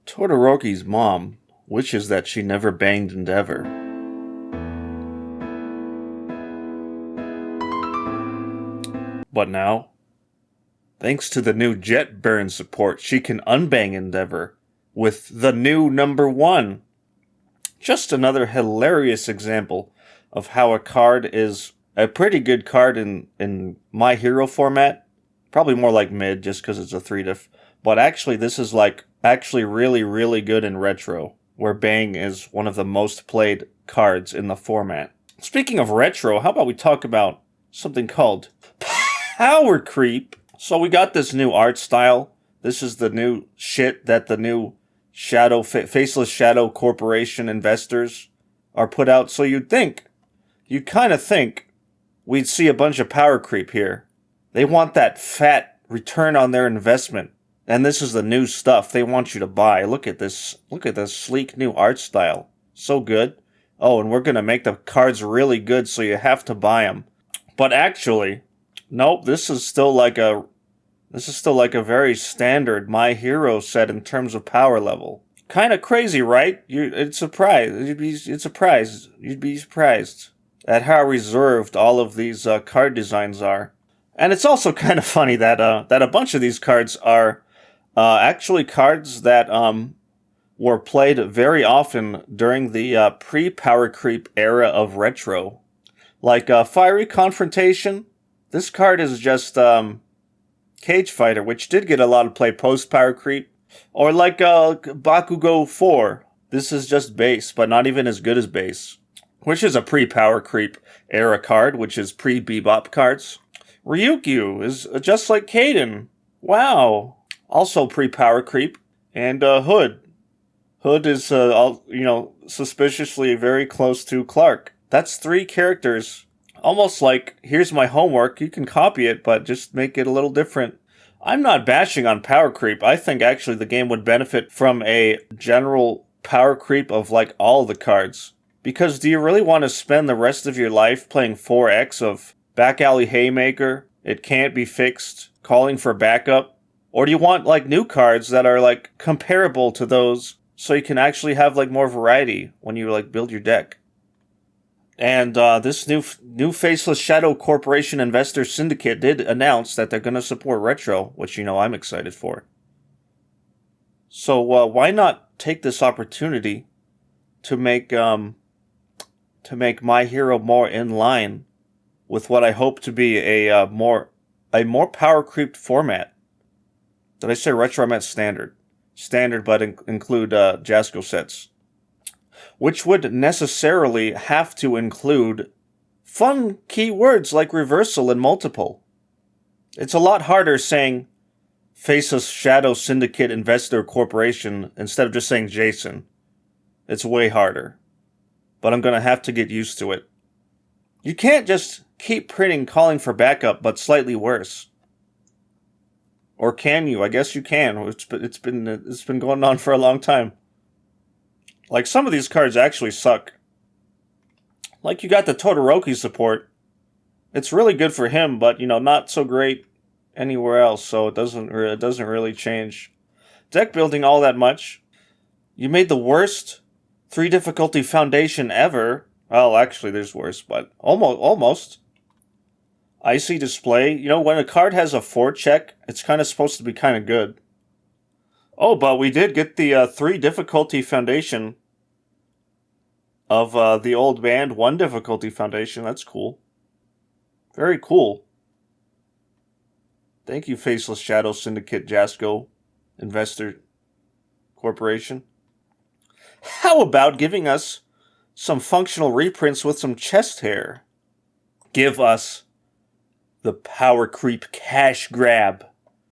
Todoroki's mom wishes that she never banged Endeavor. But now, thanks to the new Jet Burn support, she can unbang Endeavor with the new number 1. Just another hilarious example of how a card is a pretty good card in My Hero format. Probably more like mid, just because it's a 3-diff. But actually, this is actually really, really good in retro, where Bang is one of the most played cards in the format. Speaking of retro, how about we talk about something called Power Creep? So we got this new art style. This is the new shit that the new Faceless Shadow Corporation investors are put out. So you'd kind of think we'd see a bunch of power creep here. They want that fat return on their investment. And this is the new stuff they want you to buy. Look at this sleek new art style. So good. Oh, and we're going to make the cards really good so you have to buy them. But actually, nope, this is still like a very standard My Hero set in terms of power level. Kind of crazy, right? You'd be surprised at how reserved all of these card designs are. And it's also kind of funny that a bunch of these cards are actually cards that were played very often during the pre-Power Creep era of retro. Like Fiery Confrontation. This card is just Cage Fighter, which did get a lot of play post-Power Creep. Or like Bakugo 4. This is just base, but not even as good as base. Which is a pre-Power Creep era card, which is pre-Bebop cards. Ryukyu is just like Kaden. Wow. Also pre-Power Creep. And Hood. Hood is, suspiciously very close to Clark. That's 3 characters. Almost like, here's my homework, you can copy it, but just make it a little different. I'm not bashing on power creep. I think actually the game would benefit from a general power creep of like all the cards. Because do you really want to spend the rest of your life playing 4X of Back Alley Haymaker, It Can't Be Fixed, Calling for Backup? Or do you want like new cards that are like comparable to those so you can actually have like more variety when you like build your deck? And this new Faceless Shadow Corporation Investor Syndicate did announce that they're going to support retro, which I'm excited for. So why not take this opportunity to make My Hero more in line with what I hope to be a more power creeped format? Did I say retro? I meant standard. Standard, but include Jasco sets. Which would necessarily have to include fun keywords like reversal and multiple. It's a lot harder saying Faceless Shadow Syndicate Investor Corporation instead of just saying Jason. It's way harder. But I'm going to have to get used to it. You can't just keep printing Calling for Backup, but slightly worse. Or can you? I guess you can. It's been going on for a long time. Like, some of these cards actually suck. Like, you got the Todoroki support. It's really good for him, but, not so great anywhere else, so it doesn't really change deck building all that much. You made the worst 3 difficulty foundation ever. Well, actually, there's worse, but almost. Icy display. When a card has a 4 check, it's kind of supposed to be kind of good. Oh, but we did get the 3 difficulty foundation of the old band. 1 difficulty foundation. That's cool. Very cool. Thank you, Faceless Shadow Syndicate Jasco Investor Corporation. How about giving us some functional reprints with some chest hair? Give us the Power Creep Cash Grab.